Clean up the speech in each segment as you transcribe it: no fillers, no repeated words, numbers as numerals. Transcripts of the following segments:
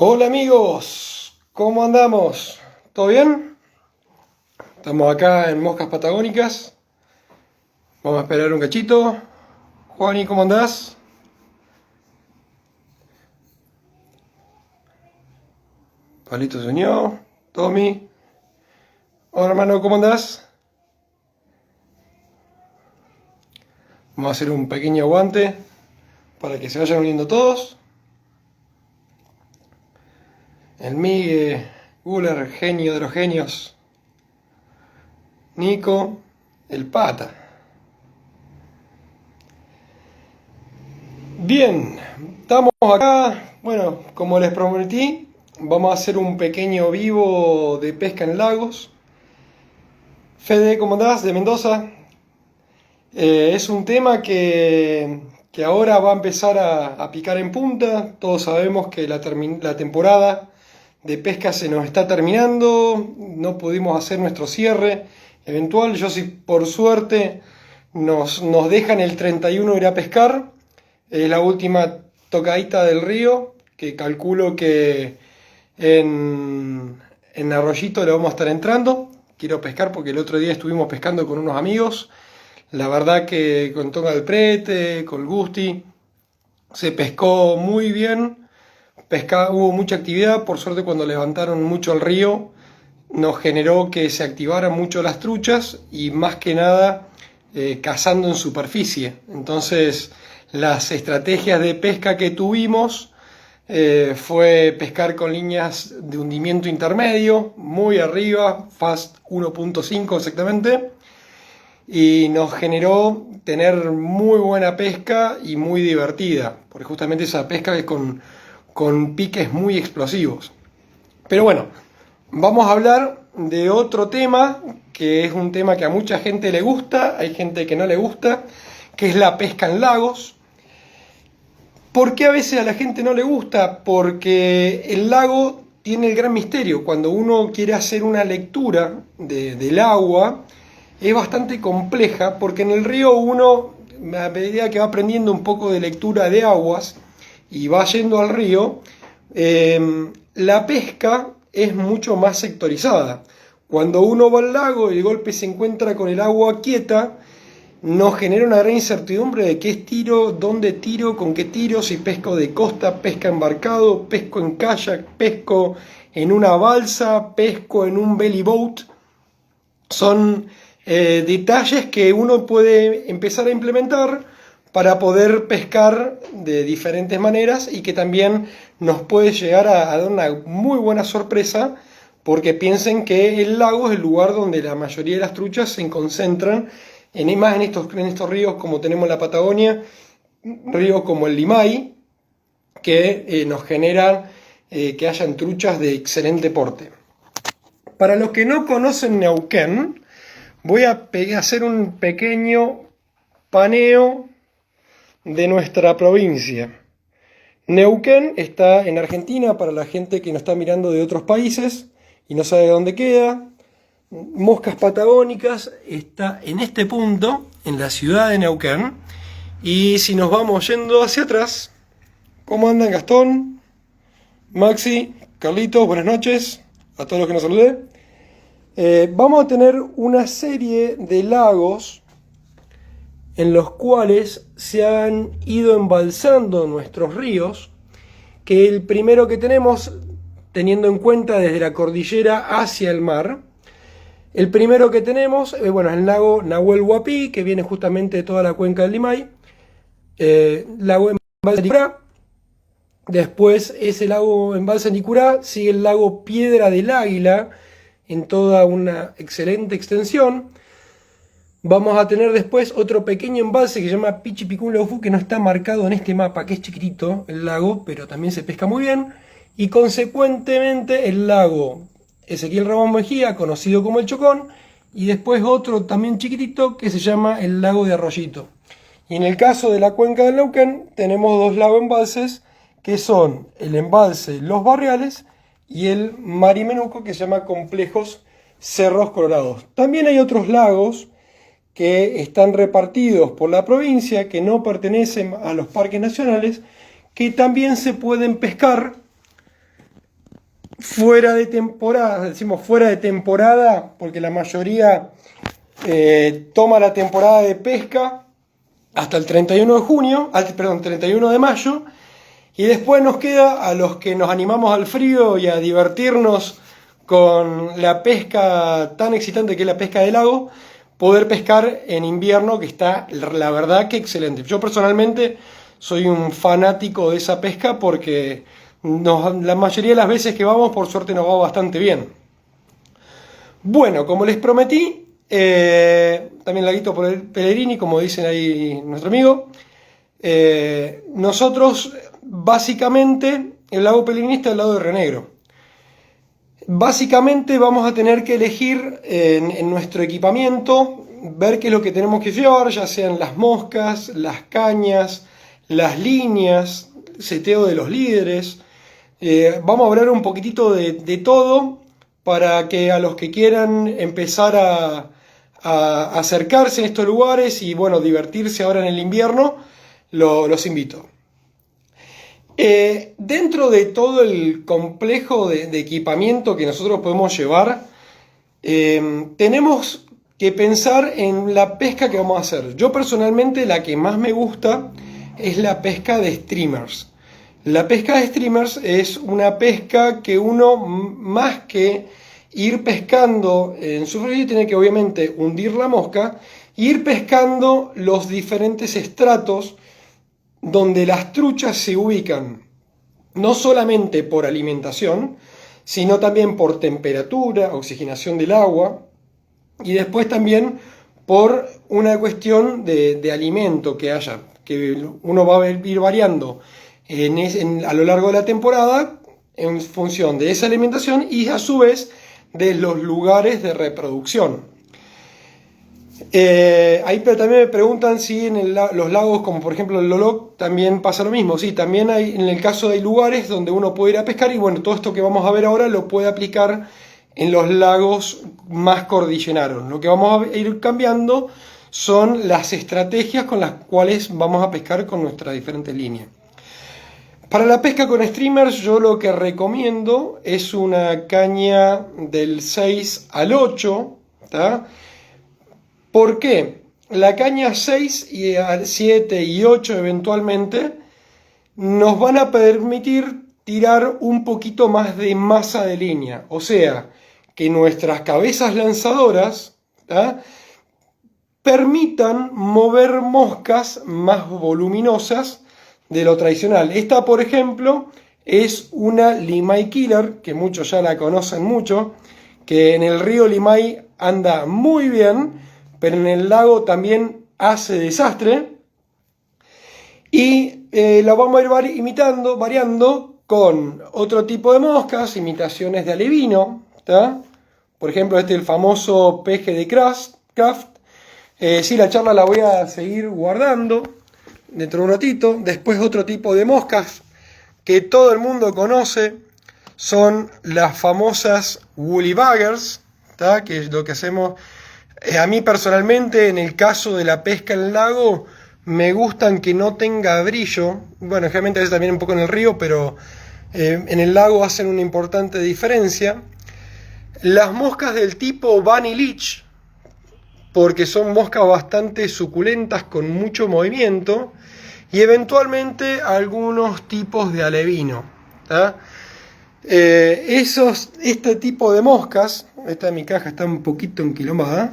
Hola amigos, ¿cómo andamos? ¿Todo bien? Estamos acá en Moscas Patagónicas. Vamos a esperar un cachito. Juani, ¿cómo andás? Palito se unió. Tommy. Hola hermano, ¿cómo andás? Vamos a hacer un pequeño aguante para que se vayan uniendo todos. El Migue, Guller, genio de los genios. Nico, el Pata. Bien, estamos acá. Bueno, como les prometí, vamos a hacer un pequeño vivo de pesca en lagos. Fede, ¿cómo andás? De Mendoza. Es un tema que ahora va a empezar a picar en punta. Todos sabemos que la temporada de pesca se nos está terminando. No pudimos hacer nuestro cierre eventual. Yo si por suerte nos dejan el 31 ir a pescar. Es la última tocadita del río, que calculo que en Arroyito le vamos a estar entrando. Quiero pescar porque el otro día estuvimos pescando con unos amigos. La verdad que con Tonga del Prete, con Gusti, se pescó muy bien. Hubo mucha actividad. Por suerte, cuando levantaron mucho el río, nos generó que se activaran mucho las truchas y más que nada cazando en superficie. Entonces, las estrategias de pesca que tuvimos fue pescar con líneas de hundimiento intermedio, muy arriba, Fast 1.5 exactamente, y nos generó tener muy buena pesca y muy divertida, porque justamente esa pesca es con piques muy explosivos. Pero bueno, vamos a hablar de otro tema, que es un tema que a mucha gente le gusta, hay gente que no le gusta, que es la pesca en lagos. ¿Por qué a veces a la gente no le gusta? Porque el lago tiene el gran misterio. Cuando uno quiere hacer una lectura del agua, es bastante compleja, porque en el río uno, a medida que va aprendiendo un poco de lectura de aguas y va yendo al río, la pesca es mucho más sectorizada. Cuando uno va al lago y de golpe se encuentra con el agua quieta, nos genera una gran incertidumbre de qué tiro, dónde tiro, con qué tiro, si pesco de costa, pesca embarcado, pesco en kayak, pesco en una balsa, pesco en un belly boat. Son detalles que uno puede empezar a implementar para poder pescar de diferentes maneras y que también nos puede llegar a dar una muy buena sorpresa, porque piensen que el lago es el lugar donde la mayoría de las truchas se concentran, más en estos ríos como tenemos en la Patagonia, ríos como el Limay, que nos generan que hayan truchas de excelente porte. Para los que no conocen Neuquén, voy a hacer un pequeño paneo de nuestra provincia. Neuquén está en Argentina, para la gente que nos está mirando de otros países y no sabe dónde queda. Moscas Patagónicas está en este punto, en la ciudad de Neuquén. Y si nos vamos yendo hacia atrás, ¿cómo andan Gastón, Maxi, Carlitos? Buenas noches a todos los que nos saludé. Vamos a tener una serie de lagos en los cuales se han ido embalsando nuestros ríos, que el primero que tenemos, teniendo en cuenta desde la cordillera hacia el mar, el primero que tenemos, es el lago Nahuel Huapi, que viene justamente de toda la cuenca del Limay, lago Embalse Nicurá. Después ese lago Embalse Nicurá sigue el lago Piedra del Águila en toda una excelente extensión. Vamos a tener después otro pequeño embalse que se llama Pichipicún Laufú, que no está marcado en este mapa, que es chiquitito el lago, pero también se pesca muy bien. Y consecuentemente el lago Ezequiel Ramón Mejía, conocido como el Chocón, y después otro también chiquitito que se llama el lago de Arroyito. Y en el caso de la cuenca del Neuquén tenemos dos lagos embalses, que son el embalse Los Barriales y el Marimenuco, que se llama Complejos Cerros Colorados. También hay otros lagos que están repartidos por la provincia, que no pertenecen a los parques nacionales, que también se pueden pescar fuera de temporada, decimos fuera de temporada, porque la mayoría toma la temporada de pesca hasta el 31 de junio, perdón, 31 de mayo, y después nos queda a los que nos animamos al frío y a divertirnos con la pesca tan excitante que es la pesca de lago, poder pescar en invierno, que está la verdad que excelente. Yo personalmente soy un fanático de esa pesca porque la mayoría de las veces que vamos, por suerte, nos va bastante bien. Bueno, como les prometí, también laguito por el Pellegrini, como dicen ahí nuestro amigo, nosotros básicamente el lago Pellegrini está al lado de Río Negro. Básicamente vamos a tener que elegir en nuestro equipamiento, ver qué es lo que tenemos que llevar, ya sean las moscas, las cañas, las líneas, seteo de los líderes. Vamos a hablar un poquitito de todo para que a los que quieran empezar a acercarse en estos lugares y bueno, divertirse ahora en el invierno, los invito. Dentro de todo el complejo de equipamiento que nosotros podemos llevar, tenemos que pensar en la pesca que vamos a hacer. Yo personalmente la que más me gusta es la pesca de streamers. La pesca de streamers es una pesca que uno, más que ir pescando en superficie, tiene que obviamente hundir la mosca e ir pescando los diferentes estratos donde las truchas se ubican, no solamente por alimentación, sino también por temperatura, oxigenación del agua, y después también por una cuestión de alimento que haya, que uno va a ir variando a lo largo de la temporada en función de esa alimentación y a su vez de los lugares de reproducción. Ahí también me preguntan si en los lagos, como por ejemplo el Loloc, también pasa lo mismo. Sí, también hay, en el caso de lugares donde uno puede ir a pescar, y bueno, todo esto que vamos a ver ahora lo puede aplicar en los lagos más cordilleranos. Lo que vamos a ir cambiando son las estrategias con las cuales vamos a pescar con nuestras diferentes líneas. Para la pesca con streamers, yo lo que recomiendo es una caña del 6 al 8, ¿tá? ¿Por qué? La caña 6 y 7 y 8 eventualmente nos van a permitir tirar un poquito más de masa de línea. O sea, que nuestras cabezas lanzadoras, ¿tá?, permitan mover moscas más voluminosas de lo tradicional. Esta, por ejemplo, es una Limay Killer, que muchos ya la conocen mucho, que en el río Limay anda muy bien, pero en el lago también hace desastre. Y la vamos a ir variando con otro tipo de moscas, imitaciones de alevino, ¿tá? Por ejemplo, este es el famoso peje de Kraft. Sí, la charla la voy a seguir guardando dentro de un ratito. Después otro tipo de moscas que todo el mundo conoce son las famosas Woolly Buggers, ¿tá?, que es lo que hacemos. A mí personalmente, en el caso de la pesca en el lago, me gustan que no tenga brillo. Bueno, generalmente a veces también un poco en el río, pero en el lago hacen una importante diferencia. Las moscas del tipo Bunny Leech, porque son moscas bastante suculentas con mucho movimiento, y eventualmente algunos tipos de alevino, ¿tá? Este tipo de moscas, esta de mi caja está un poquito enquilomada,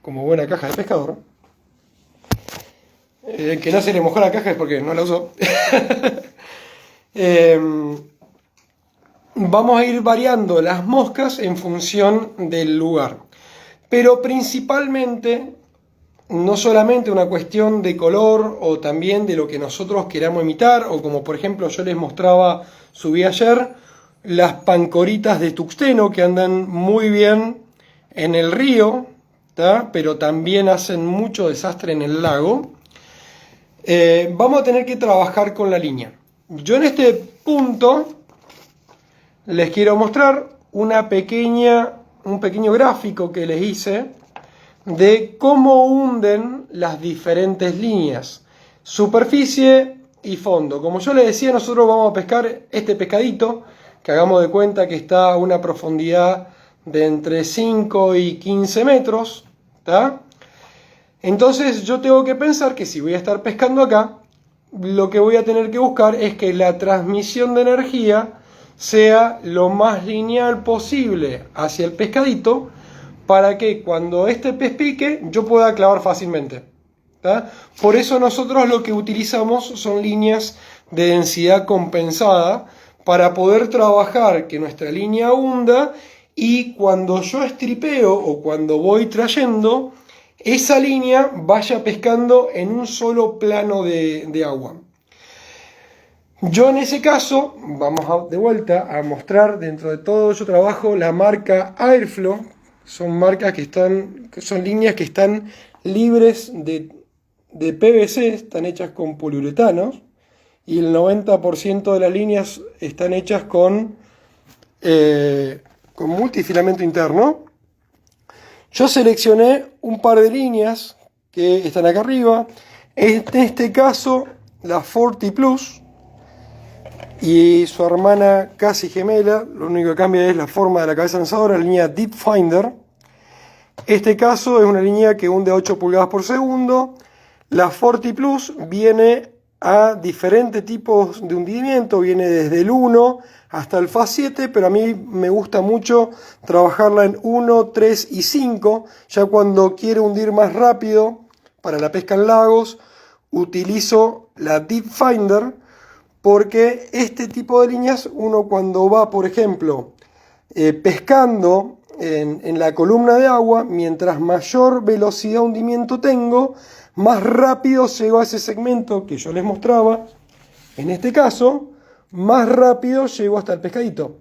como buena caja de pescador. Que no se le mojó la caja es porque no la usó. Vamos a ir variando las moscas en función del lugar, pero principalmente no solamente una cuestión de color o también de lo que nosotros queramos imitar, o como por ejemplo yo les mostraba, subí ayer, las pancoritas de tuxteno que andan muy bien en el río, ¿tá?, pero también hacen mucho desastre en el lago. Vamos a tener que trabajar con la línea. Yo en este punto les quiero mostrar un pequeño gráfico que les hice de cómo hunden las diferentes líneas, superficie y fondo. Como yo les decía, nosotros vamos a pescar este pescadito, que hagamos de cuenta que está a una profundidad de entre 5 y 15 metros, ¿tá? Entonces yo tengo que pensar que si voy a estar pescando acá, lo que voy a tener que buscar es que la transmisión de energía sea lo más lineal posible hacia el pescadito, para que cuando este pez pique yo pueda clavar fácilmente, ¿tá? Por eso nosotros lo que utilizamos son líneas de densidad compensada, para poder trabajar que nuestra línea hunda, y cuando yo estripeo o cuando voy trayendo, esa línea vaya pescando en un solo plano de agua. Yo en ese caso, de vuelta a mostrar, dentro de todo yo trabajo la marca Airflow. Son marcas son líneas que están libres de PVC, están hechas con poliuretanos, y el 90% de las líneas están hechas con multifilamento interno. Yo seleccioné un par de líneas que están acá arriba, en este caso la Forti Plus y su hermana casi gemela, lo único que cambia es la forma de la cabeza lanzadora, la línea Deep Finder. Este caso es una línea que hunde 8 pulgadas por segundo. La Forti Plus viene a diferentes tipos de hundimiento, viene desde el 1 hasta el Fast 7, pero a mí me gusta mucho trabajarla en 1, 3 y 5, ya cuando quiero hundir más rápido para la pesca en lagos, utilizo la Deep Finder, porque este tipo de líneas, uno cuando va, por ejemplo, pescando en la columna de agua, mientras mayor velocidad de hundimiento tengo, más rápido llego a ese segmento que yo les mostraba. En este caso, más rápido llego hasta el pescadito.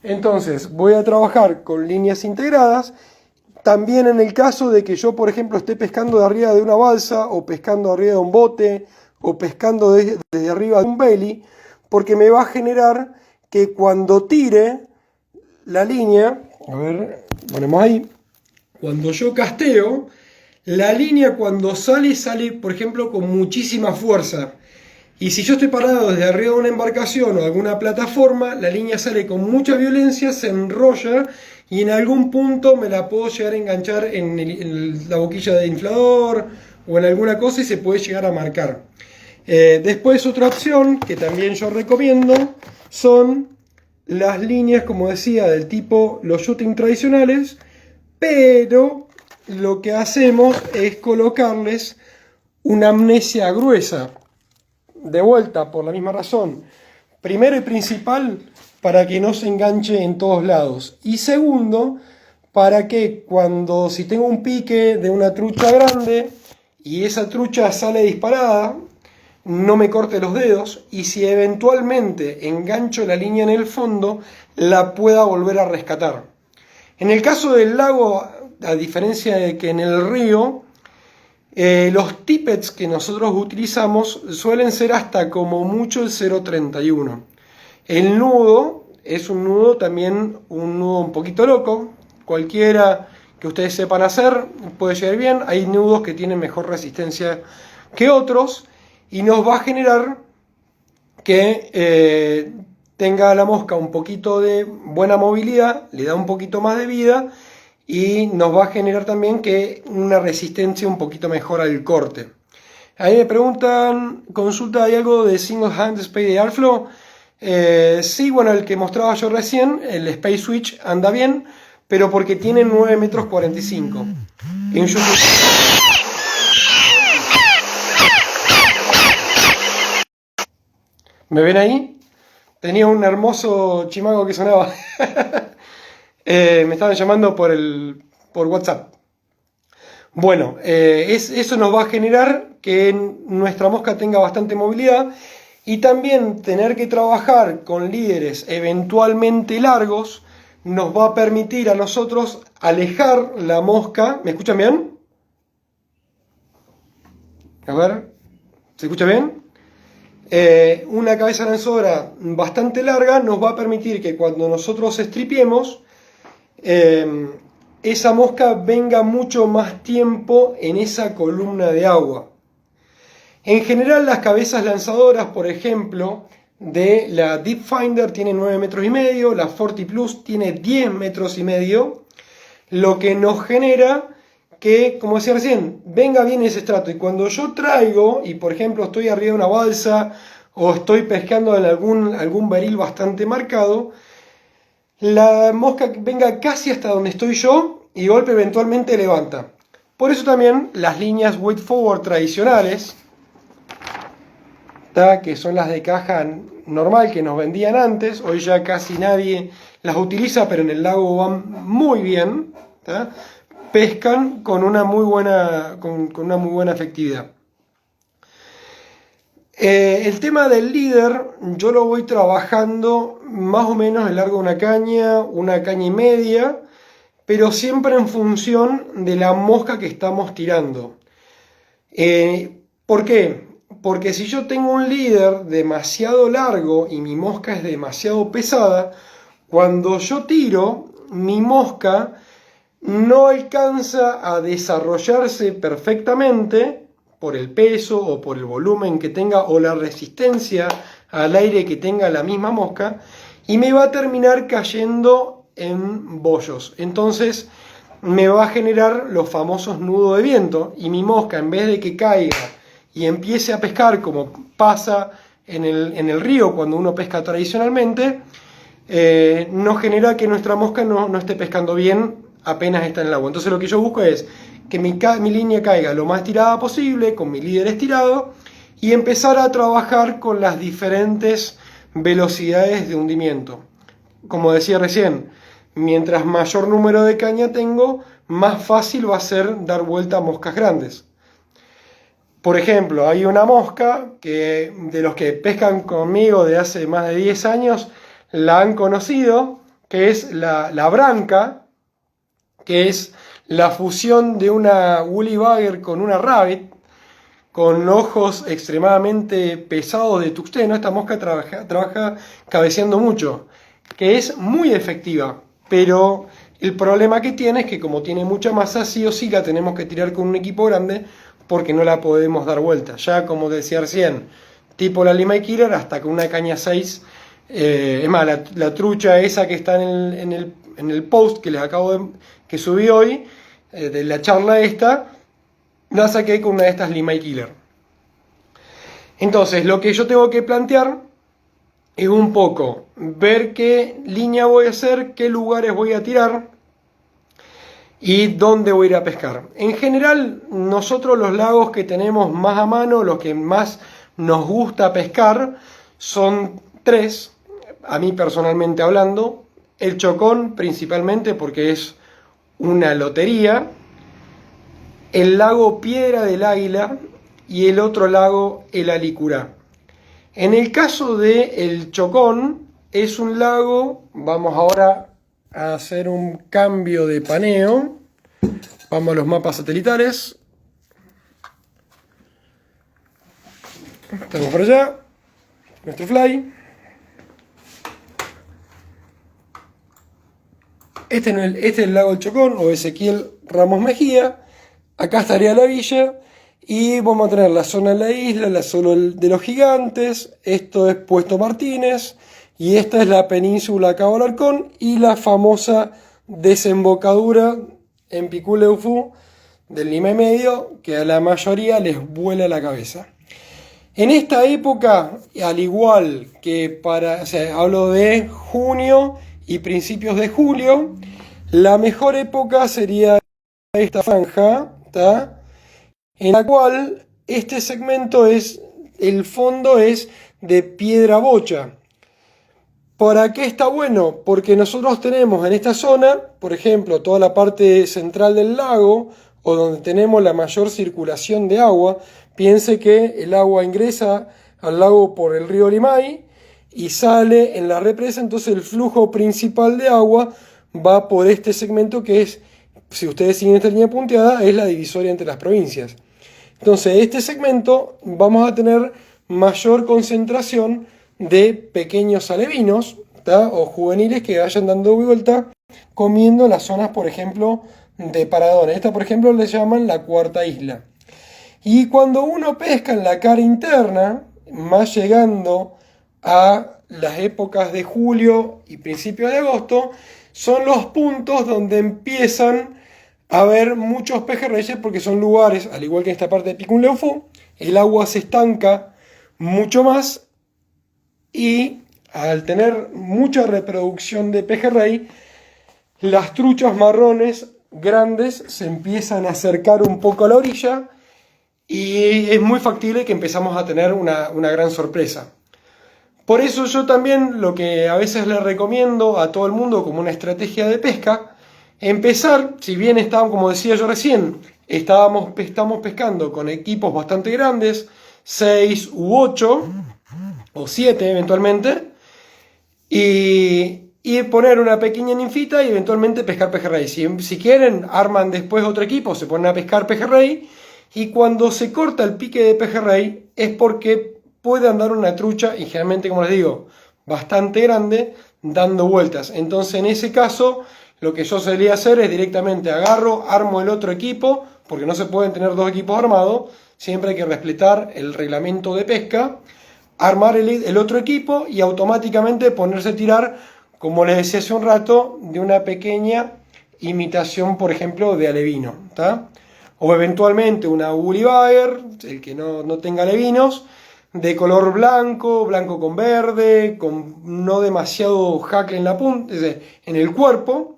Entonces, voy a trabajar con líneas integradas. También en el caso de que yo, por ejemplo, esté pescando de arriba de una balsa, o pescando arriba de un bote, o pescando desde arriba de un belly, porque me va a generar que cuando tire la línea, a ver, ponemos ahí, cuando yo casteo, la línea cuando sale, por ejemplo, con muchísima fuerza. Y si yo estoy parado desde arriba de una embarcación o alguna plataforma, la línea sale con mucha violencia, se enrolla y en algún punto me la puedo llegar a enganchar en la boquilla de inflador o en alguna cosa, y se puede llegar a marcar. Después, otra opción que también yo recomiendo son las líneas, como decía, del tipo los shooting tradicionales, pero lo que hacemos es colocarles una amnesia gruesa. De vuelta, por la misma razón. Primero y principal, para que no se enganche en todos lados. Y segundo, para que si tengo un pique de una trucha grande y esa trucha sale disparada, no me corte los dedos, y si eventualmente engancho la línea en el fondo, la pueda volver a rescatar. En el caso del lago, a diferencia de que en el río, los tippets que nosotros utilizamos suelen ser hasta como mucho el 0.31. El nudo es un nudo también, un nudo un poquito loco. Cualquiera que ustedes sepan hacer puede llegar bien. Hay nudos que tienen mejor resistencia que otros, y nos va a generar que tenga la mosca un poquito de buena movilidad, le da un poquito más de vida, y nos va a generar también que una resistencia un poquito mejor al corte. Ahí me preguntan, consulta, ¿hay algo de Single Hand Spade de Airflow? Sí, bueno, el que mostraba yo recién, el Space Switch, anda bien, pero porque tiene 9,45 metros. ¿Me ven ahí? Tenía un hermoso chimango que sonaba. Me estaban llamando por WhatsApp. Bueno, eso nos va a generar que nuestra mosca tenga bastante movilidad, y también tener que trabajar con líderes eventualmente largos nos va a permitir a nosotros alejar la mosca. ¿Me escuchan bien? A ver, ¿se escucha bien? Una cabeza lanzadora bastante larga nos va a permitir que cuando nosotros estripiemos, esa mosca venga mucho más tiempo en esa columna de agua. En general, las cabezas lanzadoras, por ejemplo, de la Deep Finder tiene 9,5 metros, la Forti Plus tiene 10,5 metros, lo que nos genera que, como decía recién, venga bien ese estrato. Y cuando yo traigo, y por ejemplo estoy arriba de una balsa o estoy pescando en algún baril bastante marcado, la mosca venga casi hasta donde estoy yo y de golpe eventualmente levanta. Por eso también las líneas weight forward tradicionales, que son las de caja normal que nos vendían antes, hoy ya casi nadie las utiliza, pero en el lago van muy bien, pescan con una muy buena efectividad. El tema del líder yo lo voy trabajando más o menos a lo largo de una caña y media, pero siempre en función de la mosca que estamos tirando. ¿Por qué? Porque si yo tengo un líder demasiado largo y mi mosca es demasiado pesada, cuando yo tiro, mi mosca no alcanza a desarrollarse perfectamente por el peso o por el volumen que tenga o la resistencia al aire que tenga la misma mosca, y me va a terminar cayendo en bollos. Entonces me va a generar los famosos nudos de viento, y mi mosca, en vez de que caiga y empiece a pescar como pasa en el río cuando uno pesca tradicionalmente, nos genera que nuestra mosca no esté pescando bien apenas está en el agua. Entonces lo que yo busco es que mi línea caiga lo más tirada posible, con mi líder estirado, y empezar a trabajar con las diferentes velocidades de hundimiento. Como decía recién, mientras mayor número de caña tengo, más fácil va a ser dar vuelta a moscas grandes. Por ejemplo, hay una mosca que de los que pescan conmigo de hace más de 10 años la han conocido, que es la branca, que es la fusión de una woolly bugger con una rabbit, con ojos extremadamente pesados de tuxteno. Esta mosca trabaja cabeceando mucho, que es muy efectiva, pero el problema que tiene es que como tiene mucha masa, sí o sí la tenemos que tirar con un equipo grande porque no la podemos dar vuelta. Ya como decía recién, tipo la Limay Killer, hasta con una caña 6, es más, la trucha esa que está en el post que les que subí hoy, de la charla esta, la saqué con una de estas Limay Killer. Entonces, lo que yo tengo que plantear es un poco ver qué línea voy a hacer, qué lugares voy a tirar y dónde voy a ir a pescar. En general, nosotros los lagos que tenemos más a mano, los que más nos gusta pescar, son 3, a mí personalmente hablando. El Chocón principalmente porque es una lotería, el lago Piedra del Águila y el otro lago, el Alicurá. En el caso de el Chocón, es un lago, vamos ahora a hacer un cambio de paneo, vamos a los mapas satelitales, estamos por allá, nuestro fly. Este es el lago del Chocón o Ezequiel Ramos Mejía. Acá estaría la villa y vamos a tener la zona de la isla, la zona de los gigantes. Esto es Puesto Martínez y esta es la península Cabo Alarcón y la famosa desembocadura en Piculeufú del Lima y Medio, que a la mayoría les vuela la cabeza. En esta época, al igual que hablo de junio y principios de julio, la mejor época sería esta franja, en la cual este segmento el fondo es de piedra bocha. ¿Para qué está bueno? Porque nosotros tenemos en esta zona, por ejemplo, toda la parte central del lago, o donde tenemos la mayor circulación de agua. Piense que el agua ingresa al lago por el río Limay y sale en la represa, entonces el flujo principal de agua va por este segmento que es, si ustedes siguen esta línea punteada, es la divisoria entre las provincias. Entonces, este segmento vamos a tener mayor concentración de pequeños alevinos, o juveniles que vayan dando vuelta comiendo las zonas, por ejemplo, de paradones. Esta, por ejemplo, le llaman la cuarta isla. Y cuando uno pesca en la cara interna, más llegando a las épocas de julio y principios de agosto, son los puntos donde empiezan a haber muchos pejerreyes, porque son lugares, al igual que en esta parte de Picún Leufú, el agua se estanca mucho más y al tener mucha reproducción de pejerrey, las truchas marrones grandes se empiezan a acercar un poco a la orilla y es muy factible que empezamos a tener una gran sorpresa. Por eso yo también lo que a veces le recomiendo a todo el mundo como una estrategia de pesca, empezar, si bien estábamos, como decía yo recién, estamos pescando con equipos bastante grandes, 6 u 8 o 7 eventualmente, y poner una pequeña ninfita y eventualmente pescar pejerrey. Si quieren, arman después otro equipo, se ponen a pescar pejerrey, y cuando se corta el pique de pejerrey es porque puede andar una trucha, y generalmente, como les digo, bastante grande, dando vueltas. Entonces, en ese caso, lo que yo solía hacer es directamente armo el otro equipo, porque no se pueden tener dos equipos armados, siempre hay que respetar el reglamento de pesca, armar el otro equipo y automáticamente ponerse a tirar, como les decía hace un rato, de una pequeña imitación, por ejemplo, de alevino, ¿tá? O eventualmente una Woolly Bagger, el que no tenga alevinos, de color blanco, blanco con verde, con no demasiado jaque en la punta, es decir, en el cuerpo,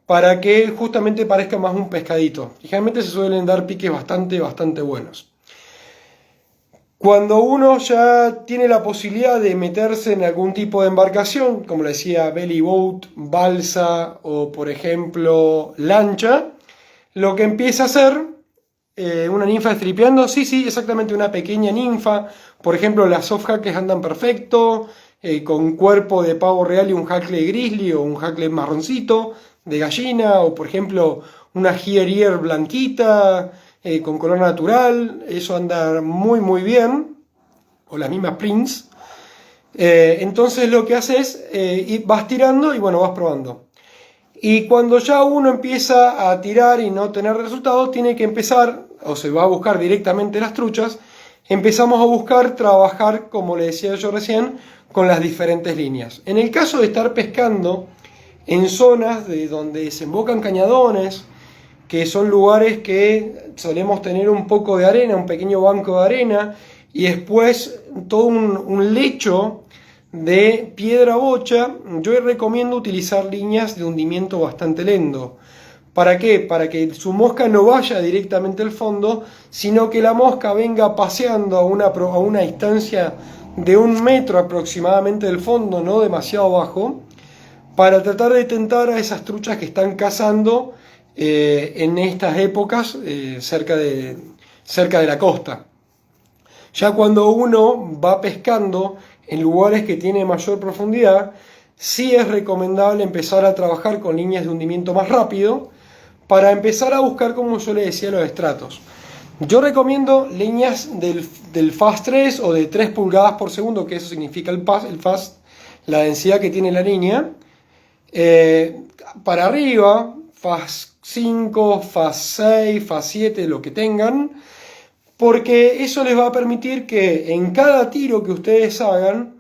para que justamente parezca más un pescadito. Y generalmente se suelen dar piques bastante buenos. Cuando uno ya tiene la posibilidad de meterse en algún tipo de embarcación, como le decía, belly boat, balsa o por ejemplo lancha, lo que empieza a hacer una ninfa estripeando, sí, exactamente una pequeña ninfa. Por ejemplo, las soft hackles andan perfecto, con cuerpo de pavo real y un hackle grizzly o un hackle marroncito de gallina, o por ejemplo una here blanquita con color natural, eso anda muy bien, o las mismas Prince. Entonces lo que haces es vas tirando y bueno, vas probando. Y cuando ya uno empieza a tirar y no tener resultados, tiene que empezar, o se va a buscar directamente las truchas, empezamos a buscar trabajar, como le decía yo recién, con las diferentes líneas. En el caso de estar pescando en zonas de donde desembocan cañadones, que son lugares que solemos tener un poco de arena, un pequeño banco de arena, y después todo un lecho de piedra bocha, yo recomiendo utilizar líneas de hundimiento bastante lento. ¿Para qué? Para que su mosca no vaya directamente al fondo, sino que la mosca venga paseando a una distancia de 1 metro aproximadamente del fondo, no demasiado bajo, para tratar de tentar a esas truchas que están cazando en estas épocas cerca de la costa. Ya cuando uno va pescando en lugares que tienen mayor profundidad, sí es recomendable empezar a trabajar con líneas de hundimiento más rápido para empezar a buscar, como yo le decía, los estratos. Yo recomiendo líneas del Fast 3 o de 3 pulgadas por segundo, que eso significa el Fast, la densidad que tiene la línea. Para arriba, Fast 5, Fast 6, Fast 7, lo que tengan, porque eso les va a permitir que en cada tiro que ustedes hagan,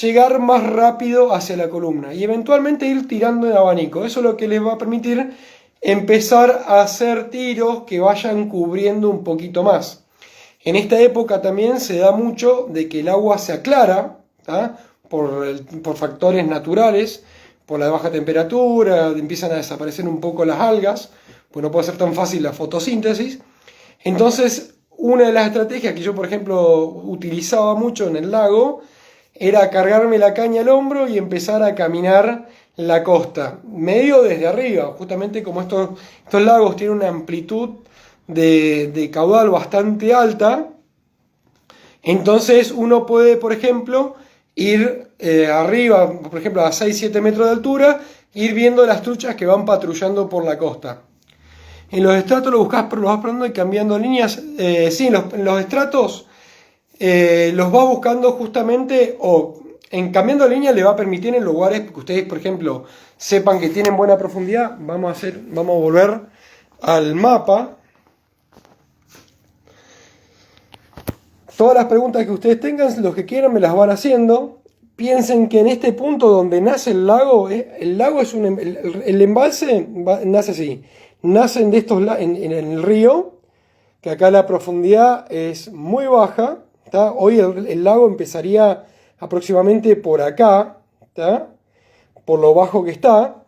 llegar más rápido hacia la columna y eventualmente ir tirando en abanico. Eso es lo que les va a permitir empezar a hacer tiros que vayan cubriendo un poquito más. En esta época también se da mucho de que el agua se aclara, ¿tá? Por factores naturales, por la baja temperatura, empiezan a desaparecer un poco las algas, pues no puede ser tan fácil la fotosíntesis. Entonces, una de las estrategias que yo, por ejemplo, utilizaba mucho en el lago era cargarme la caña al hombro y empezar a caminar la costa, medio desde arriba, justamente como estos lagos tienen una amplitud de caudal bastante alta, entonces uno puede, por ejemplo, ir arriba, por ejemplo, a 6-7 metros de altura, ir viendo las truchas que van patrullando por la costa. En los estratos lo vas probando y cambiando líneas. Sí, en los estratos los va buscando justamente, o en cambiando línea le va a permitir en lugares que ustedes, por ejemplo, sepan que tienen buena profundidad. Vamos a volver al mapa. Todas las preguntas que ustedes tengan, los que quieran, me las van haciendo. Piensen que en este punto donde nace el lago es el embalse nace así. Nacen de estos en el río, que acá la profundidad es muy baja. ¿Tá? Hoy el lago empezaría aproximadamente por acá, ¿tá? Por lo bajo que está.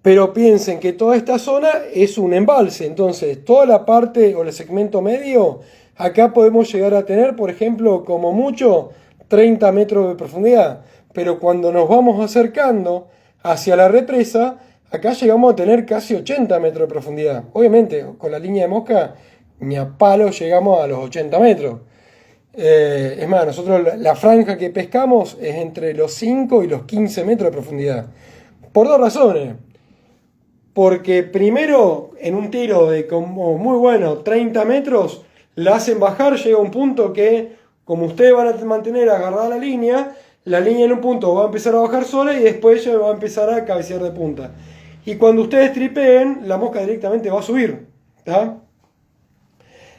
Pero piensen que toda esta zona es un embalse. Entonces, toda la parte o el segmento medio, acá podemos llegar a tener, por ejemplo, como mucho, 30 metros de profundidad. Pero cuando nos vamos acercando hacia la represa, acá llegamos a tener casi 80 metros de profundidad. Obviamente, con la línea de mosca, ni a palo llegamos a los 80 metros. Es más, nosotros la franja que pescamos es entre los 5 y los 15 metros de profundidad. Por dos razones. Porque primero, en un tiro de como muy bueno, 30 metros, la hacen bajar, llega a un punto que, como ustedes van a mantener agarrada la línea en un punto va a empezar a bajar sola y después ella va a empezar a cabecear de punta. Y cuando ustedes tripeen, la mosca directamente va a subir. ¿Tá?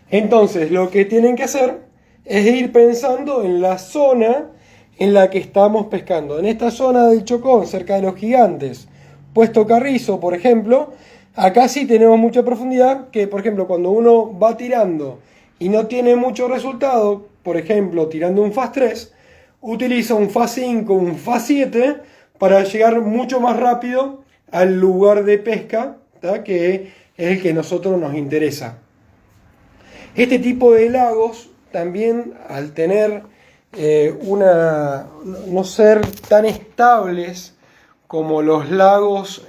Entonces, lo que tienen que hacer es ir pensando en la zona en la que estamos pescando. En esta zona del Chocón, cerca de los Gigantes, Puesto Carrizo, por ejemplo, acá sí tenemos mucha profundidad, que por ejemplo cuando uno va tirando y no tiene mucho resultado, por ejemplo tirando un FAS 3, utiliza un FAS 5, un FAS 7 para llegar mucho más rápido al lugar de pesca, ¿tá? Que es el que a nosotros nos interesa. Este tipo de lagos también, al tener no ser tan estables como los lagos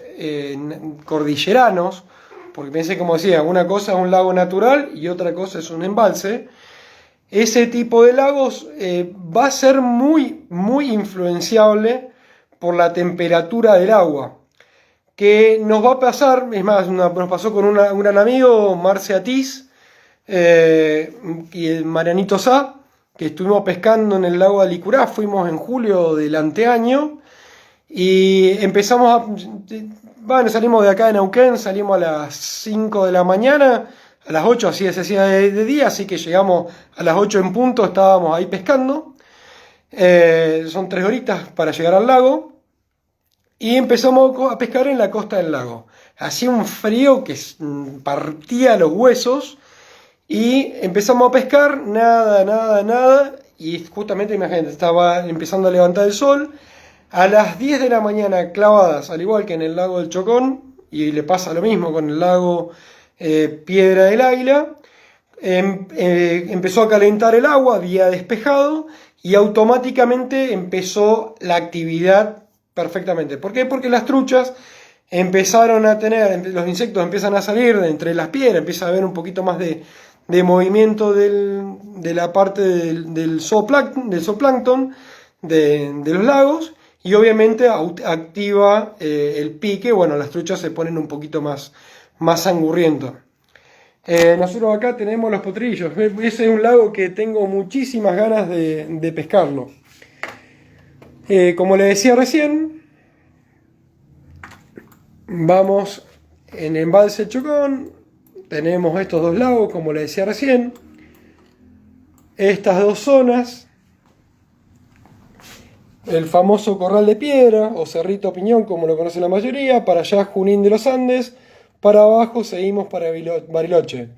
cordilleranos, porque pensé, como decía, una cosa es un lago natural y otra cosa es un embalse. Ese tipo de lagos va a ser muy, muy influenciable por la temperatura del agua. Que nos va a pasar, es más, nos pasó con un gran amigo, Marce Atiz, y el Marianito Sá, que estuvimos pescando en el lago de Alicurá, fuimos en julio del anteaño, y salimos de acá de Neuquén, salimos a las 5 de la mañana, a las 8 así se hacía de día, así que llegamos a las 8 en punto, estábamos ahí pescando. Son 3 horitas para llegar al lago. Y empezamos a pescar en la costa del lago. Hacía un frío que partía los huesos. Y empezamos a pescar, nada. Y justamente, imagínate, estaba empezando a levantar el sol. A las 10 de la mañana clavadas, al igual que en el lago del Chocón, y le pasa lo mismo con el lago Piedra del Águila, empezó a calentar el agua, había despejado, y automáticamente empezó la actividad perfectamente. ¿Por qué? Porque las truchas empezaron a tener, los insectos empiezan a salir de entre las piedras, empieza a haber un poquito más de movimiento de la parte del zooplancton de los lagos, y obviamente activa el pique. Bueno, las truchas se ponen un poquito más angurrientos. Nosotros acá tenemos los potrillos. Ese es un lago que tengo muchísimas ganas de pescarlo. Como le decía recién, vamos en Embalse Chocón. Tenemos estos dos lagos, como le decía recién. Estas dos zonas. El famoso Corral de Piedra o Cerrito Piñón, como lo conoce la mayoría. Para allá Junín de los Andes. Para abajo seguimos para Bariloche.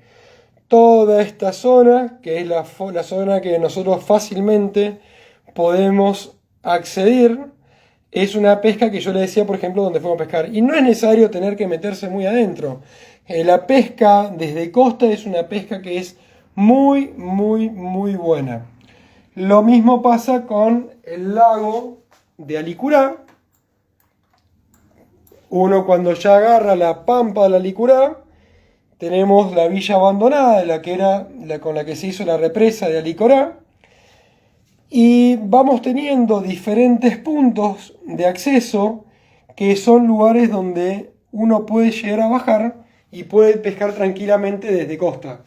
Toda esta zona, que es la zona que nosotros fácilmente podemos acceder, es una pesca que yo le decía, por ejemplo, donde fuimos a pescar. Y no es necesario tener que meterse muy adentro. La pesca desde costa es una pesca que es muy buena. Lo mismo pasa con el lago de Alicurá. Uno cuando ya agarra la pampa de la Alicurá, tenemos la villa abandonada, con la que se hizo la represa de Alicurá. Y vamos teniendo diferentes puntos de acceso que son lugares donde uno puede llegar a bajar y puede pescar tranquilamente desde costa.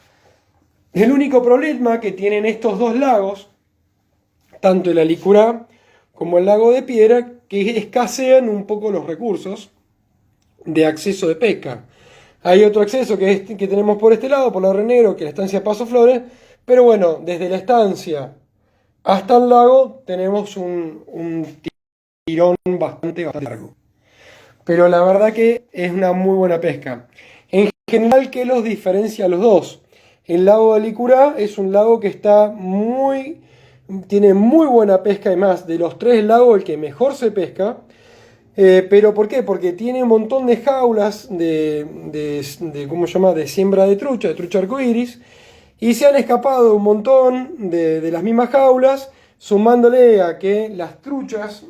El único problema que tienen estos dos lagos, tanto el Alicurá como el lago de Piedra, que escasean un poco los recursos de acceso de pesca. Hay otro acceso que tenemos por este lado, por la Río Negro, que es la estancia Paso Flores, Pero bueno, desde la estancia hasta el lago tenemos un tirón bastante largo. Pero la verdad que es una muy buena pesca. En general, ¿qué los diferencia a los dos? El lago de Licurá es un lago que tiene muy buena pesca, y más, de los tres lagos el que mejor se pesca. ¿Pero por qué? Porque tiene un montón de jaulas ¿cómo se llama? De siembra de trucha arcoíris, y se han escapado un montón de las mismas jaulas, sumándole a que las truchas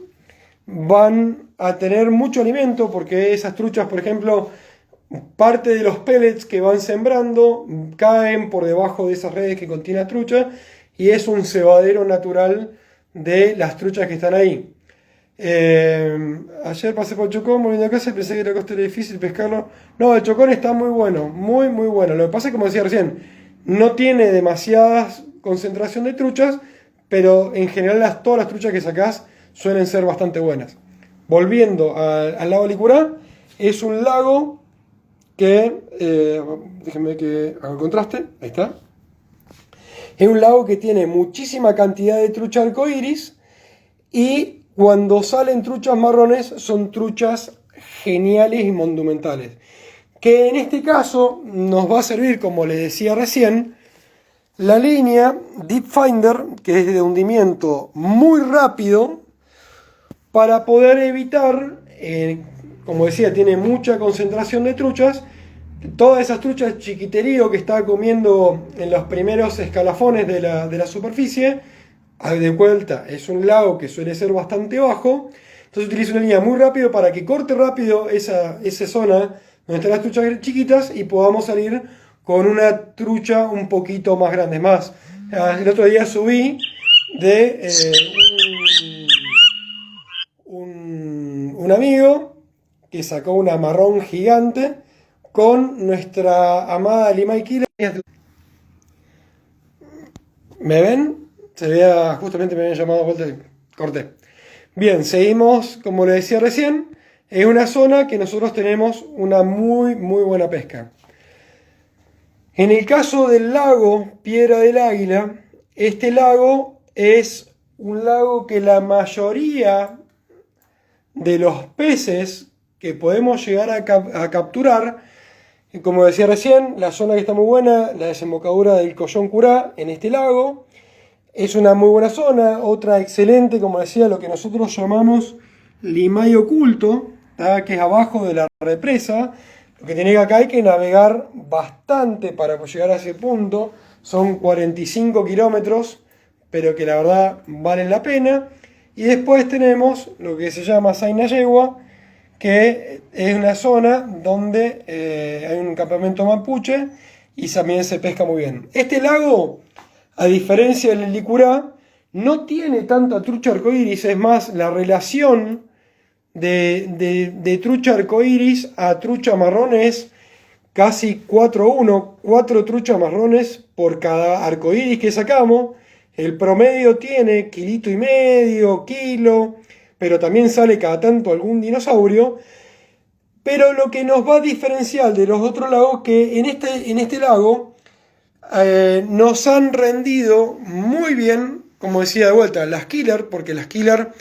van a tener mucho alimento, porque esas truchas, por ejemplo, parte de los pellets que van sembrando caen por debajo de esas redes que contiene la trucha, y es un cebadero natural de las truchas que están ahí. Ayer pasé por Chocón volviendo a casa y pensé que la costa era difícil pescarlo. No, el Chocón está muy bueno, muy muy bueno. Lo que pasa es, como decía recién, no tiene demasiadas concentración de truchas, pero en general todas las truchas que sacás suelen ser bastante buenas. Volviendo al lago Licurá, es un lago que, déjenme que haga el contraste, ahí está. Es un lago que tiene muchísima cantidad de trucha arcoíris, y cuando salen truchas marrones son truchas geniales y monumentales. Que en este caso nos va a servir, como les decía recién, la línea Deep Finder, que es de hundimiento muy rápido, para poder evitar, como decía, tiene mucha concentración de truchas. Todas esas truchas chiquiterío que está comiendo en los primeros escalafones de la superficie. De vuelta, es un lago que suele ser bastante bajo, entonces utilizo una línea muy rápido para que corte rápido esa zona donde están las truchas chiquitas y podamos salir con una trucha un poquito más grande. Más, el otro día subí de un amigo que sacó una marrón gigante con nuestra amada Limay Killer. ¿Me ven? Justamente me habían llamado a vuelta y corté. Bien, seguimos, como le decía recién, es una zona que nosotros tenemos una muy muy buena pesca. En el caso del lago Piedra del Águila, este lago es un lago que la mayoría de los peces que podemos llegar a capturar, como decía recién, la zona que está muy buena, la desembocadura del Collón Curá en este lago, es una muy buena zona. Otra excelente, como decía, lo que nosotros llamamos limay oculto, ¿tá? Que es abajo de la represa. Lo que tiene que acá hay que navegar bastante para llegar a ese punto. Son 45 kilómetros, pero que la verdad valen la pena. Y después tenemos lo que se llama Sainayegua, que es una zona donde hay un campamento mapuche y también se pesca muy bien. Este lago, a diferencia del Licurá, no tiene tanta trucha arcoíris. Es más, la relación de trucha arcoíris a trucha marrón es casi 4:1, 4 truchas marrones por cada arcoíris que sacamos. El promedio tiene 1,5 kilos, pero también sale cada tanto algún dinosaurio. Pero lo que nos va a diferenciar de los otros lagos, que en este lago nos han rendido muy bien, como decía de vuelta, las killer, porque las killer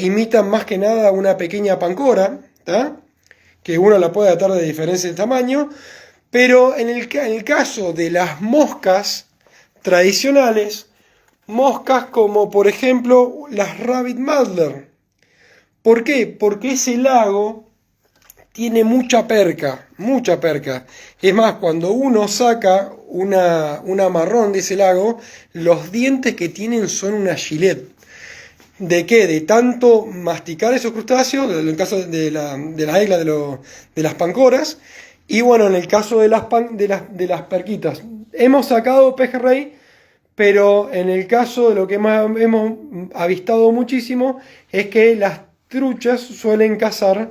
imitan más que nada una pequeña pancora, ¿tá? Que uno la puede atar de diferencia de tamaño, pero en el caso de las moscas tradicionales, moscas como por ejemplo las Rabbit Muddler. ¿Por qué? Porque ese lago tiene mucha perca, mucha perca. Es más, cuando uno saca una marrón de ese lago, los dientes que tienen son una gilet. ¿De qué? De tanto masticar esos crustáceos, en el caso de la isla de las pancoras, y bueno, en el caso de las perquitas. Hemos sacado pejerrey, pero en el caso de lo que hemos avistado muchísimo es que las truchas suelen cazar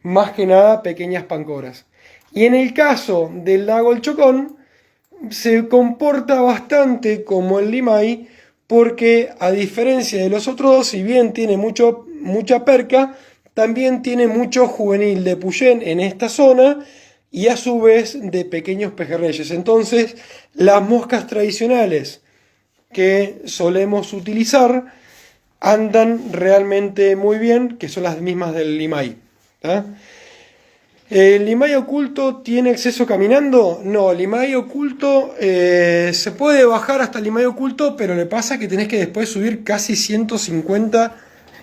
más que nada pequeñas pancoras. Y en el caso del lago El Chocón, se comporta bastante como el limay, porque a diferencia de los otros dos, si bien tiene mucha perca, también tiene mucho juvenil de puyén en esta zona y a su vez de pequeños pejerreyes. Entonces, las moscas tradicionales que solemos utilizar andan realmente muy bien, que son las mismas del limay. ¿Tá? ¿El limay oculto tiene acceso caminando? No, el limay oculto se puede bajar hasta el limay oculto, pero le pasa que tenés que después subir casi 150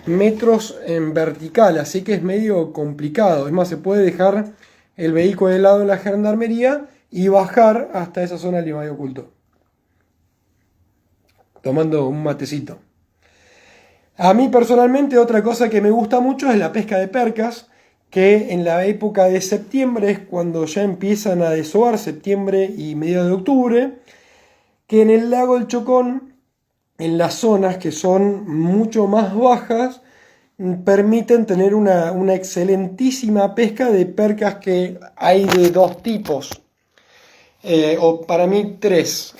metros en vertical, así que es medio complicado. Es más, se puede dejar el vehículo de lado en la gendarmería y bajar hasta esa zona del limay oculto, tomando un matecito. A mí personalmente otra cosa que me gusta mucho es la pesca de percas, que en la época de septiembre es cuando ya empiezan a desovar, septiembre y mediados de octubre, que en el lago del Chocón, en las zonas que son mucho más bajas, permiten tener una excelentísima pesca de percas, que hay de dos tipos, o para mí tres.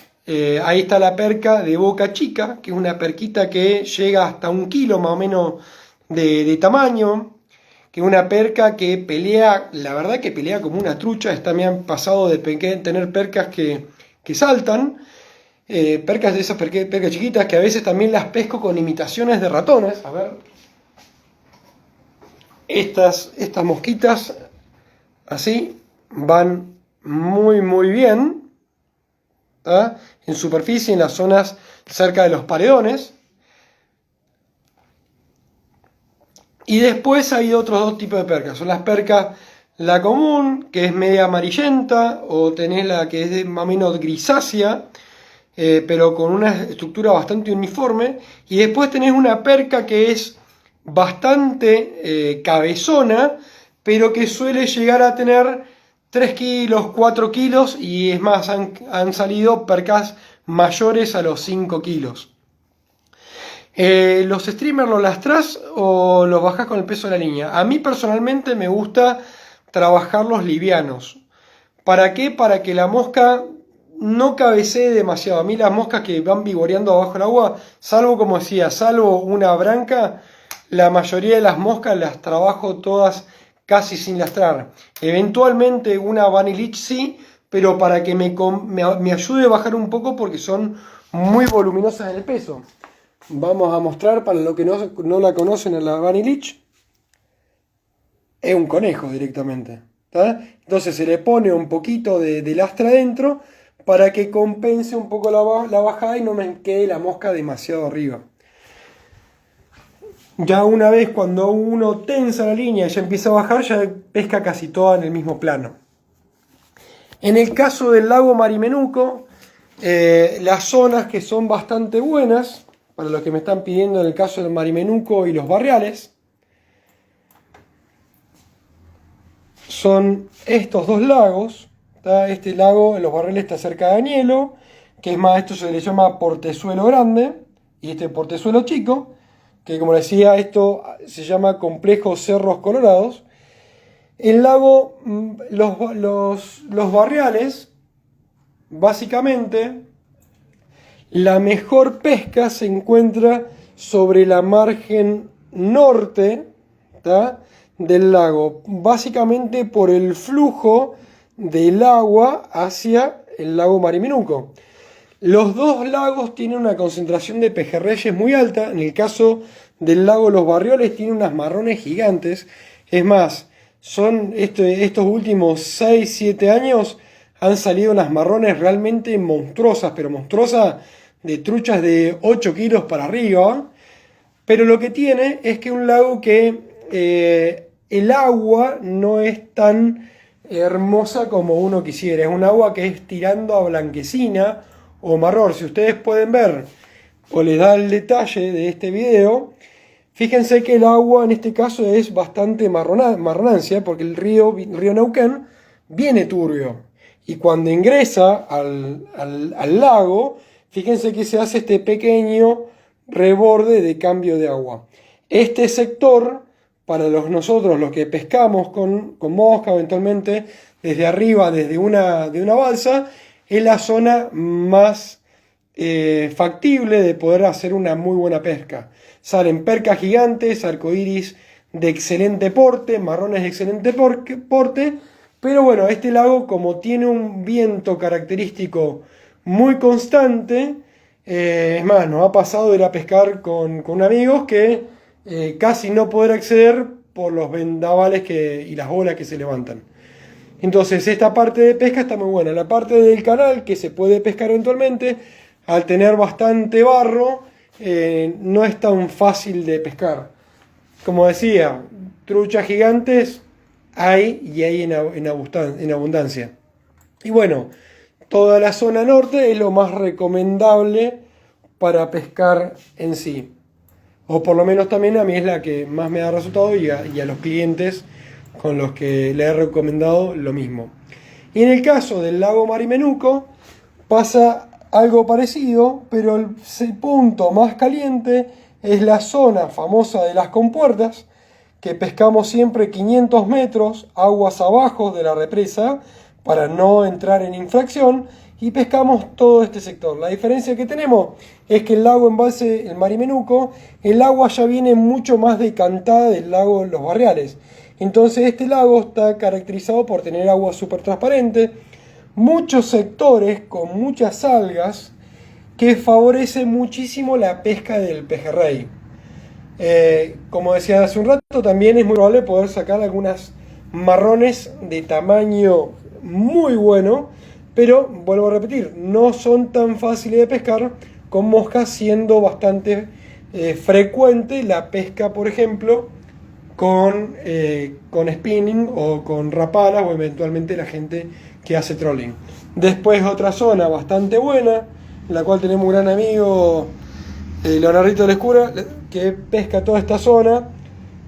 Ahí está la perca de boca chica, que es una perquita que llega hasta 1 kilo más o menos de tamaño, que es una perca que pelea, la verdad que pelea como una trucha. Me han pasado de tener percas que saltan, percas de esas percas chiquitas, que a veces también las pesco con imitaciones de ratones. A ver, estas mosquitas así van muy bien, ¿tá? En superficie, en las zonas cerca de los paredones. Y después hay otros dos tipos de percas. Son las percas, la común, que es media amarillenta, o tenés la que es más o menos grisácea, pero con una estructura bastante uniforme. Y después tenés una perca que es bastante cabezona, pero que suele llegar a tener 3 kilos, 4 kilos, y es más, han salido percas mayores a los 5 kilos. ¿Los streamers los lastrás o los bajás con el peso de la línea? A mí personalmente me gusta trabajarlos livianos. ¿Para qué? Para que la mosca no cabecee demasiado. A mí las moscas que van vigoreando abajo del agua, salvo, como decía, salvo una branca, la mayoría de las moscas las trabajo todas casi sin lastrar. Eventualmente una Bunny Leech sí, pero para que me ayude a bajar un poco, porque son muy voluminosas en el peso. Vamos a mostrar, para los que no la conocen, a la Bunny Leech. Es un conejo directamente, ¿tá? Entonces se le pone un poquito de lastra adentro para que compense un poco la bajada y no me quede la mosca demasiado arriba. Ya una vez cuando uno tensa la línea y ya empieza a bajar, ya pesca casi toda en el mismo plano. En el caso del lago Marimenuco, las zonas que son bastante buenas, para los que me están pidiendo, en el caso del Marimenuco y los barriales, son estos dos lagos. ¿Tá? Este lago en los barriales está cerca de Añelo, que es más, esto se le llama Portezuelo Grande, y este Portezuelo Chico, que como decía, esto se llama Complejo Cerros Colorados. El lago, los barriales, básicamente, la mejor pesca se encuentra sobre la margen norte, ¿tá? del lago, básicamente por el flujo del agua hacia el lago Marimenuco. Los dos lagos tienen una concentración de pejerreyes muy alta. En el caso del lago Los Barrioles tiene unas marrones gigantes. Es más, estos últimos 6-7 años han salido unas marrones realmente monstruosas, pero monstruosas, de truchas de 8 kilos para arriba. Pero lo que tiene es que un lago que el agua no es tan hermosa como uno quisiera. Es un agua que es tirando a blanquecina o marrón. Si ustedes pueden ver, o les da el detalle de este video, fíjense que el agua en este caso es bastante marronancia, porque el río Neuquén viene turbio. Y cuando ingresa al lago, fíjense que se hace este pequeño reborde de cambio de agua. Este sector, para nosotros los que pescamos con mosca, eventualmente desde arriba, desde una balsa, es la zona más factible de poder hacer una muy buena pesca. Salen percas gigantes, arcoíris de excelente porte, marrones de excelente porte, pero bueno, este lago, como tiene un viento característico muy constante, Es más, nos ha pasado de ir a pescar con amigos que casi no poder acceder por los vendavales y las olas que se levantan. Entonces, esta parte de pesca está muy buena. La parte del canal, que se puede pescar eventualmente, al tener bastante barro, no es tan fácil de pescar. Como decía, truchas gigantes hay y hay en abundancia. Y bueno, toda la zona norte es lo más recomendable para pescar en sí. O por lo menos también a mí es la que más me da resultado y a los clientes con los que le he recomendado lo mismo. Y en el caso del lago Marimenuco pasa algo parecido, pero el punto más caliente es la zona famosa de las compuertas, que pescamos siempre 500 metros aguas abajo de la represa para no entrar en infracción y pescamos todo este sector. La diferencia que tenemos es que el lago embalse, el Marimenuco, el agua ya viene mucho más decantada del lago Los Barriales. Entonces este lago está caracterizado por tener agua súper transparente, muchos sectores con muchas algas que favorecen muchísimo la pesca del pejerrey. Como decía hace un rato, también es muy probable poder sacar algunas marrones de tamaño muy bueno, pero vuelvo a repetir, no son tan fáciles de pescar, con moscas siendo bastante frecuente la pesca, por ejemplo, con spinning o con rapalas o eventualmente la gente que hace trolling. Después otra zona bastante buena, en la cual tenemos un gran amigo, Leonardito de la Escura, que pesca toda esta zona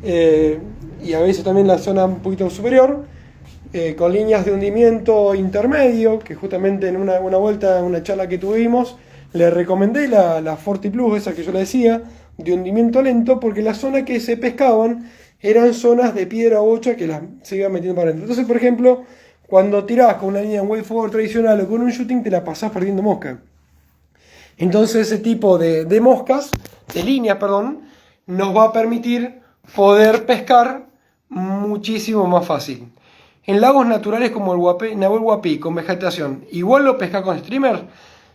y a veces también la zona un poquito superior, con líneas de hundimiento intermedio, que justamente en una vuelta, en una charla que tuvimos, le recomendé la Forti Plus, esa que yo le decía, de hundimiento lento, porque la zona que se pescaban eran zonas de piedra bocha que las se iban metiendo para adentro. Entonces, por ejemplo, cuando tirás con una línea de wave forward tradicional o con un shooting, te la pasás perdiendo mosca. Entonces ese tipo de moscas, de líneas, perdón, nos va a permitir poder pescar muchísimo más fácil. En lagos naturales como el Nahuel Huapi con vegetación, ¿igual lo pesca con streamer?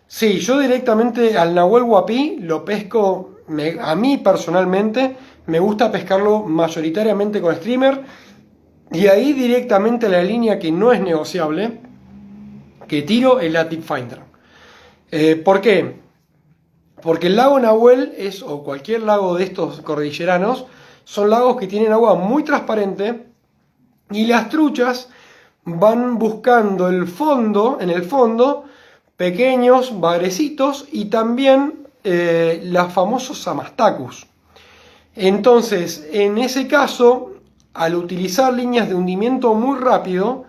Sí, yo directamente al Nahuel Huapi lo pesco, a mí personalmente me gusta pescarlo mayoritariamente con streamer y ahí directamente la línea que no es negociable que tiro es la Tip Finder. ¿Por qué? Porque el lago Nahuel o cualquier lago de estos cordilleranos, son lagos que tienen agua muy transparente y las truchas van buscando en el fondo, pequeños bagrecitos y también los famosos amastacus. Entonces, en ese caso, al utilizar líneas de hundimiento muy rápido,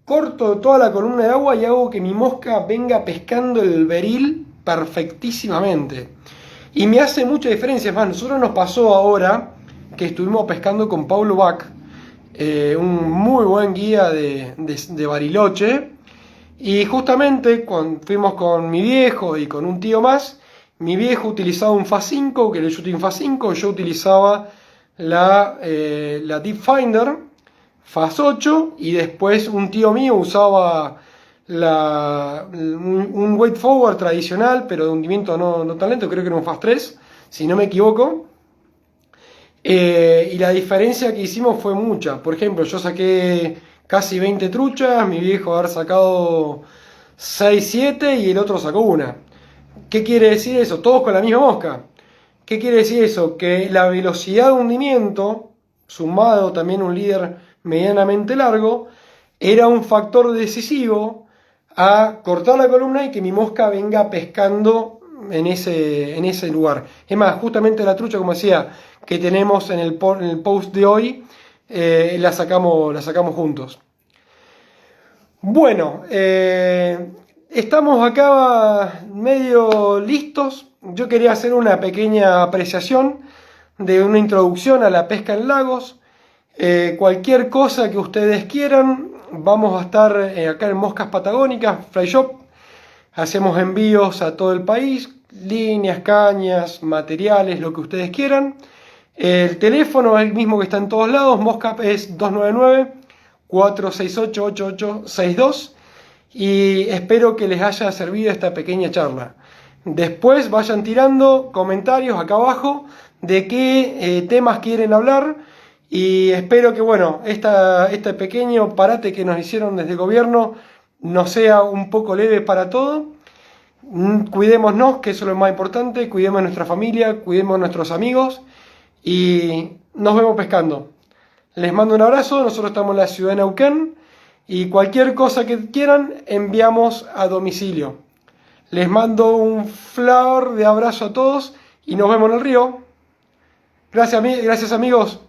corto toda la columna de agua y hago que mi mosca venga pescando el beril perfectísimamente. Y me hace mucha diferencia. Es más, nosotros nos pasó ahora que estuvimos pescando con Paulo Bach, un muy buen guía de Bariloche. Y justamente cuando fuimos con mi viejo y con un tío más, mi viejo utilizaba un FA5, que era el Shooting FA5, yo utilizaba la Deep Finder FAS 8 y después un tío mío usaba un weight forward tradicional, pero de hundimiento no tan lento, creo que era un FAS 3, si no me equivoco. Y la diferencia que hicimos fue mucha. Por ejemplo, yo saqué casi 20 truchas, mi viejo haber sacado 6, 7 y el otro sacó una. ¿Qué quiere decir eso? Todos con la misma mosca. ¿Qué quiere decir eso? Que la velocidad de hundimiento, sumado también un líder medianamente largo, era un factor decisivo a cortar la columna y que mi mosca venga pescando en ese lugar. Es más, justamente la trucha, como decía, que tenemos en el post de hoy, la sacamos juntos. Bueno, estamos acá medio listos. Yo quería hacer una pequeña apreciación de una introducción a la pesca en lagos. Cualquier cosa que ustedes quieran, vamos a estar acá en Moscas Patagónicas, Fly Shop. Hacemos envíos a todo el país, líneas, cañas, materiales, lo que ustedes quieran. El teléfono es el mismo que está en todos lados, Moscap es 299-468-8862. y espero que les haya servido esta pequeña charla. Después vayan tirando comentarios acá abajo de qué temas quieren hablar y espero que, bueno, este pequeño parate que nos hicieron desde el gobierno nos sea un poco leve para todo. Cuidémonos, que eso es lo más importante, cuidemos a nuestra familia, cuidemos a nuestros amigos y nos vemos pescando. Les mando un abrazo, nosotros estamos en la ciudad de Neuquén y cualquier cosa que quieran enviamos a domicilio. Les mando un flor de abrazo a todos y nos vemos en el río. Gracias amigos.